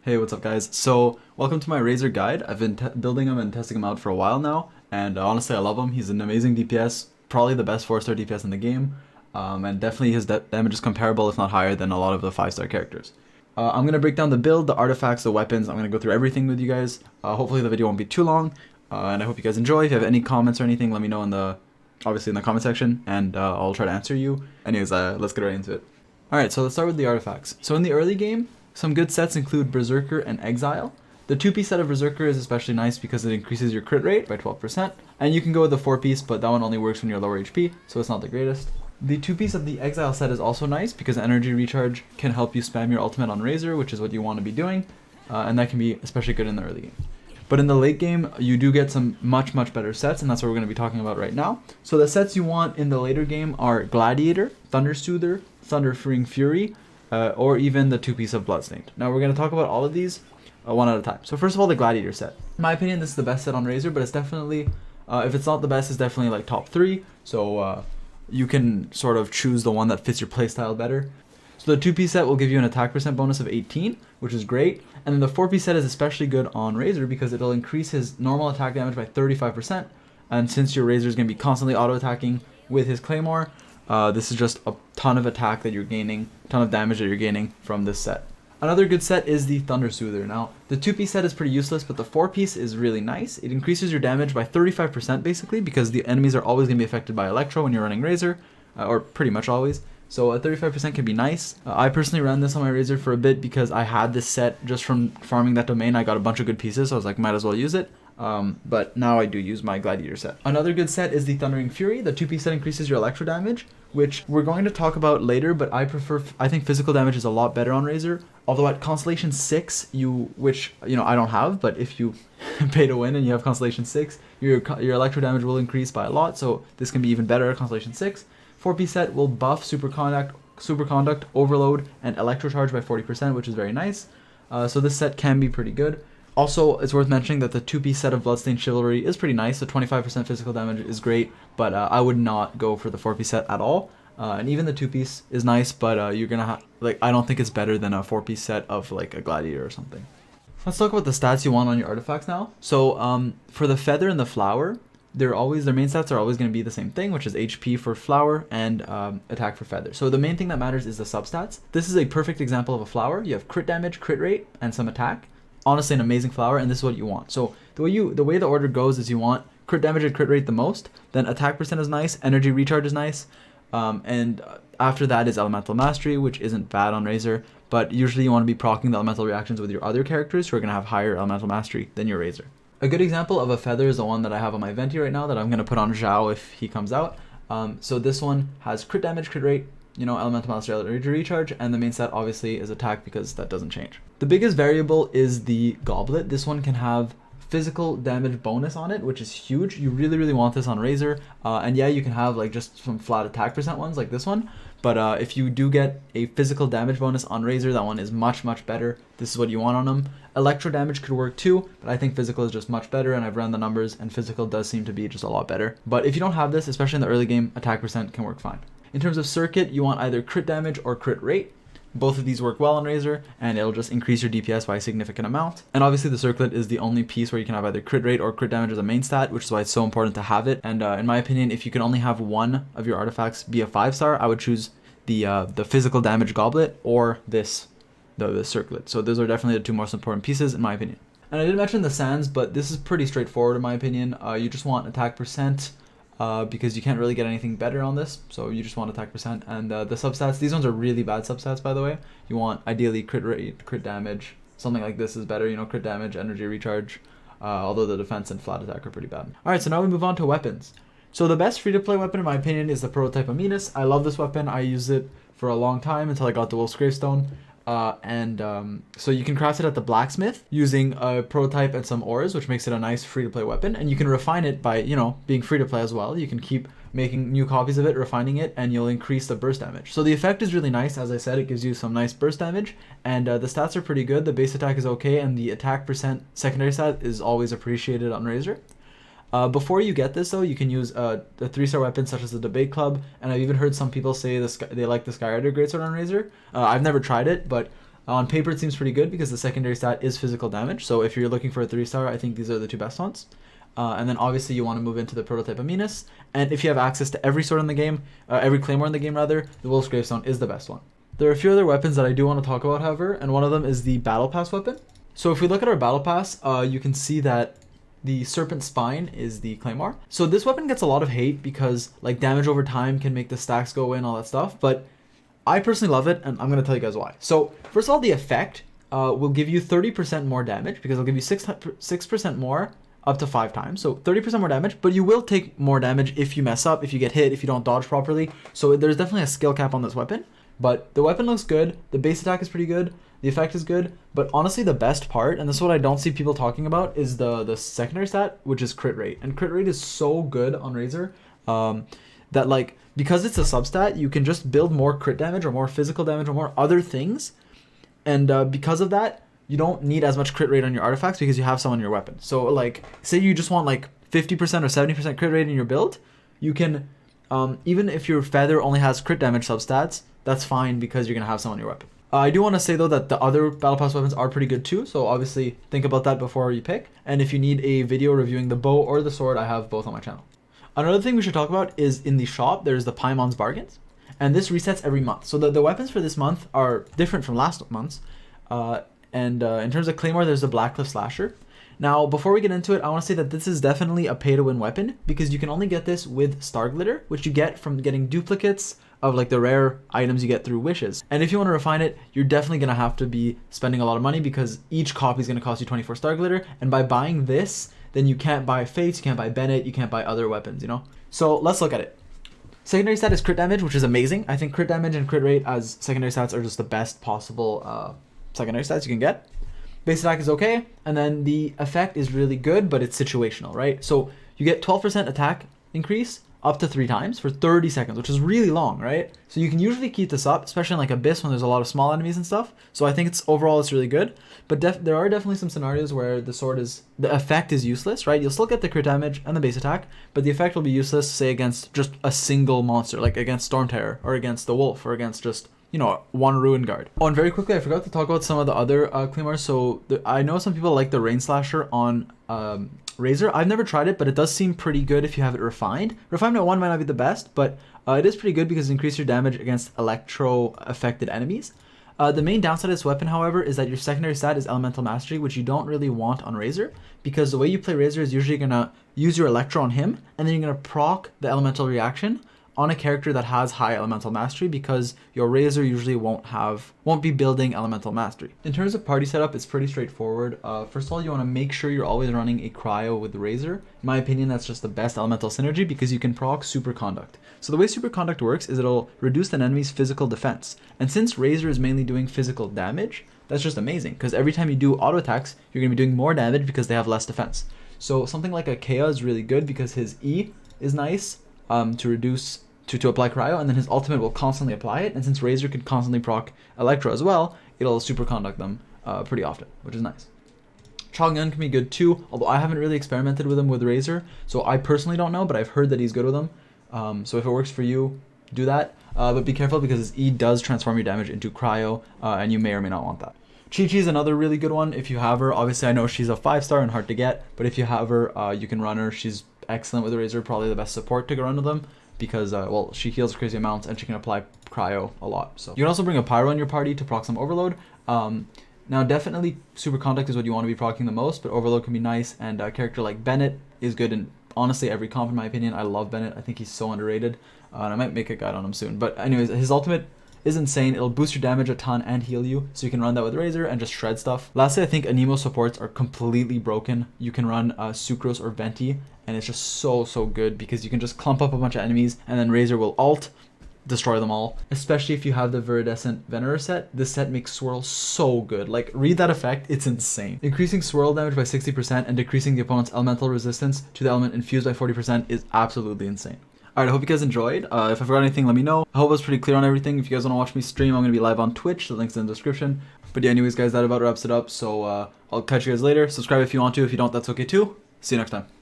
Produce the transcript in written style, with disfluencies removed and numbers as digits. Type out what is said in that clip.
Hey, what's up guys? So, welcome to my Razor guide. I've been building him and testing him out for a while now, and honestly I love him. He's an amazing DPS, probably the best 4-star DPS in the game, and definitely his damage is comparable if not higher than a lot of the 5-star characters. I'm going to break down the build, the artifacts, the weapons. I'm going to go through everything with you guys. Hopefully the video won't be too long, and I hope you guys enjoy. If you have any comments or anything, let me know obviously in the comment section, and I'll try to answer you. Anyways, let's get right into it. Alright, so let's start with the artifacts. So in the early game, some good sets include Berserker and Exile. The 2-piece set of Berserker is especially nice because it increases your crit rate by 12%, and you can go with the 4-piece, but that one only works when you're lower HP, so it's not the greatest. The 2-piece of the Exile set is also nice because energy recharge can help you spam your ultimate on Razor, which is what you want to be doing, and that can be especially good in the early game. But in the late game, you do get some much better sets, and that's what we're going to be talking about right now. So the sets you want in the later game are Gladiator, Thunder Soother, Thunder Freeing Fury, or even the 2-piece of Bloodstained. Now we're going to talk about all of these one at a time. So first of all, the Gladiator set. In my opinion, this is the best set on Razor, but it's definitely, if it's not the best, it's definitely like top 3. So you can sort of choose the one that fits your playstyle better. So the 2-piece set will give you an attack percent bonus of 18, which is great. And then the 4-piece set is especially good on Razor because it'll increase his normal attack damage by 35%. And since your Razor is going to be constantly auto-attacking with his Claymore, this is just a ton of attack that you're gaining, ton of damage that you're gaining from this set. Another good set is the Thunder Soother. Now, the 2-piece set is pretty useless, but the 4-piece is really nice. It increases your damage by 35% basically because the enemies are always going to be affected by Electro when you're running Razor, or pretty much always. So 35% can be nice. I personally ran this on my Razor for a bit because I had this set just from farming that domain. I got a bunch of good pieces, so I was like, might as well use it. But now I do use my Gladiator set. Another good set is the Thundering Fury. The 2-piece set increases your electro damage, which we're going to talk about later, but I think physical damage is a lot better on Razor. Although at Constellation 6, which I don't have, but if you pay to win and you have Constellation 6, your electro damage will increase by a lot, so this can be even better at Constellation 6. 4-piece set will buff Superconduct, Overload, and Electrocharge by 40%, which is very nice. So this set can be pretty good. Also, it's worth mentioning that the 2-piece set of Bloodstained Chivalry is pretty nice, so 25% physical damage is great, but I would not go for the 4-piece set at all. And even the 2-piece is nice, but you're gonna I don't think it's better than a 4-piece set of like a Gladiator or something. Let's talk about the stats you want on your artifacts now. So for the Feather and the Flower, their main stats are always going to be the same thing, which is HP for Flower and attack for Feather. So the main thing that matters is the substats. This is a perfect example of a Flower. You have crit damage, crit rate, and some attack. Honestly, an amazing Flower, and this is what you want. So the way the order goes is you want crit damage and crit rate the most, then attack percent is nice, energy recharge is nice, and after that is Elemental Mastery, which isn't bad on Razor, but usually you want to be proccing the elemental reactions with your other characters who are going to have higher Elemental Mastery than your Razor. A good example of a Feather is the one that I have on my Venti right now that I'm going to put on Zhao if he comes out. So this one has crit damage, crit rate, Elemental Mastery, energy recharge, and the main stat obviously is attack because that doesn't change. The biggest variable is the Goblet. This one can have physical damage bonus on it, which is huge. You really want this on Razor. And yeah, you can have like just some flat attack percent ones like this one. But if you do get a physical damage bonus on Razor, that one is much better. This is what you want on them. Electro damage could work too, but I think physical is just much better, and I've run the numbers, and physical does seem to be just a lot better. But if you don't have this, especially in the early game, attack percent can work fine. In terms of circuit, you want either crit damage or crit rate. Both of these work well on Razor, and it'll just increase your DPS by a significant amount. And obviously the circlet is the only piece where you can have either crit rate or crit damage as a main stat, which is why it's so important to have it. And in my opinion, if you can only have one of your artifacts be a 5-star, I would choose the physical damage Goblet or the circlet. So those are definitely the two most important pieces in my opinion. And I did mention the sands, but this is pretty straightforward in my opinion. You just want attack percent because you can't really get anything better on this, so you just want attack percent. And the substats, these ones are really bad substats by the way. You want ideally crit rate, crit damage, something like this is better, crit damage, energy recharge, although the defense and flat attack are pretty bad. Alright, so now we move on to weapons. So the best free-to-play weapon in my opinion is the Prototype Aminus. I love this weapon. I used it for a long time until I got the Wolf's Gravestone. So you can craft it at the blacksmith using a prototype and some ores, which makes it a nice free-to-play weapon. And you can refine it by, being free-to-play as well. You can keep making new copies of it, refining it, and you'll increase the burst damage. So the effect is really nice. As I said, it gives you some nice burst damage, and the stats are pretty good. The base attack is okay, and the attack percent secondary stat is always appreciated on Razor. Before you get this though, you can use a 3-star weapon such as the Debate Club, and I've even heard some people say they like the Skyrider Greatsword on Razor. I've never tried it, but On paper, it seems pretty good because the secondary stat is physical damage. So if you're looking for a 3-star, I think these are the two best ones. And then obviously you want to move into the prototype Aminus. And if you have access to every sword in the game, every claymore in the game rather, the Wolf's Gravestone is the best one. There are a few other weapons that I do want to talk about, however, and one of them is the Battle Pass weapon. So if we look at our Battle Pass, you can see that the Serpent Spine is the claymore. So this weapon gets a lot of hate because like damage over time can make the stacks go away and all that stuff, but I personally love it, and I'm going to tell you guys why. So first of all, the effect will give you 30% more damage because it'll give you 6% more up to 5 times. So 30% more damage, but you will take more damage if you mess up, if you get hit, if you don't dodge properly. So there's definitely a skill cap on this weapon, but the weapon looks good. The base attack is pretty good. The effect is good, but honestly the best part, and this is what I don't see people talking about, is the secondary stat, which is crit rate. And crit rate is so good on Razor that like, because it's a substat, you can just build more crit damage or more physical damage or more other things. And because of that, you don't need as much crit rate on your artifacts because you have some on your weapon. So like, say you just want like 50% or 70% crit rate in your build, you can, even if your feather only has crit damage substats, that's fine because you're going to have some on your weapon. I do want to say though that the other Battle Pass weapons are pretty good too, so obviously think about that before you pick. And if you need a video reviewing the bow or the sword, I have both on my channel. Another thing we should talk about is in the shop, there's the Paimon's Bargains, and this resets every month. So the weapons for this month are different from last month's. In terms of Claymore, there's the Blackcliff Slasher. Now, before we get into it, I want to say that this is definitely a pay-to-win weapon because you can only get this with Star Glitter, which you get from getting duplicates of like the rare items you get through wishes. And if you want to refine it, you're definitely going to have to be spending a lot of money because each copy is going to cost you 24 Star Glitter. And by buying this, then you can't buy Fates, you can't buy Bennett, you can't buy other weapons, you know? So let's look at it. Secondary stat is crit damage, which is amazing. I think crit damage and crit rate as secondary stats are just the best possible secondary stats you can get. Base attack is okay, and then the effect is really good, but it's situational, right? So you get 12% attack increase up to 3 times for 30 seconds, which is really long, right? So you can usually keep this up, especially in like Abyss when there's a lot of small enemies and stuff. So I think it's overall it's really good, but there are definitely some scenarios where the effect is useless, right? You'll still get the crit damage and the base attack, but the effect will be useless, say against just a single monster, like against Storm Terror or against the Wolf or against just, you know, one Ruin Guard. Oh, and very quickly, I forgot to talk about some of the other claymores. So I know some people like the Rain Slasher on Razor. I've never tried it, but it does seem pretty good if you have it refined. Refinement 1 might not be the best, but it is pretty good because it increases your damage against electro-affected enemies. The main downside of this weapon, however, is that your secondary stat is Elemental Mastery, which you don't really want on Razor, because the way you play Razor is usually going to use your Electro on him, and then you're going to proc the Elemental reaction on a character that has high Elemental Mastery, because your Razor usually won't be building Elemental Mastery. In terms of party setup, it's pretty straightforward. First of all, you want to make sure you're always running a Cryo with the Razor. In my opinion, that's just the best Elemental synergy because you can proc Superconduct. So the way Superconduct works is it'll reduce an enemy's physical defense. And since Razor is mainly doing physical damage, that's just amazing because every time you do auto attacks, you're going to be doing more damage because they have less defense. So something like a Kea is really good because his E is nice to apply Cryo, and then his ultimate will constantly apply it, and since Razor can constantly proc Electro as well, it'll superconduct them pretty often, which is nice. Chongyun can be good too, although I haven't really experimented with him with Razor, so I personally don't know, but I've heard that he's good with him. So if it works for you, do that, but be careful because his E does transform your damage into Cryo, and you may or may not want that. Chi-Chi is another really good one if you have her. Obviously, I know she's a 5-star and hard to get, but if you have her, you can run her. She's excellent with the Razor, probably the best support to go run with them because, well, she heals crazy amounts and she can apply Cryo a lot. So you can also bring a Pyro in your party to proc some Overload. Now, definitely Superconduct is what you want to be proccing the most, but Overload can be nice, and a character like Bennett is good in honestly every comp in my opinion. I love Bennett. I think he's so underrated, and I might make a guide on him soon. But anyways, his ultimate is insane. It'll boost your damage a ton and heal you, so you can run that with Razor and just shred stuff. Lastly, I think Anemo supports are completely broken. You can run Sucrose or Venti, and it's just so good because you can just clump up a bunch of enemies, and then Razor will ult, destroy them all. Especially if you have the Viridescent Venerer set, this set makes Swirl so good. Like, read that effect, it's insane. Increasing Swirl damage by 60% and decreasing the opponent's elemental resistance to the element infused by 40% is absolutely insane. Alright, I hope you guys enjoyed. If I forgot anything, let me know. I hope I was pretty clear on everything. If you guys want to watch me stream, I'm going to be live on Twitch. The link's in the description. But yeah, anyways, guys, that about wraps it up. So I'll catch you guys later. Subscribe if you want to. If you don't, that's okay too. See you next time.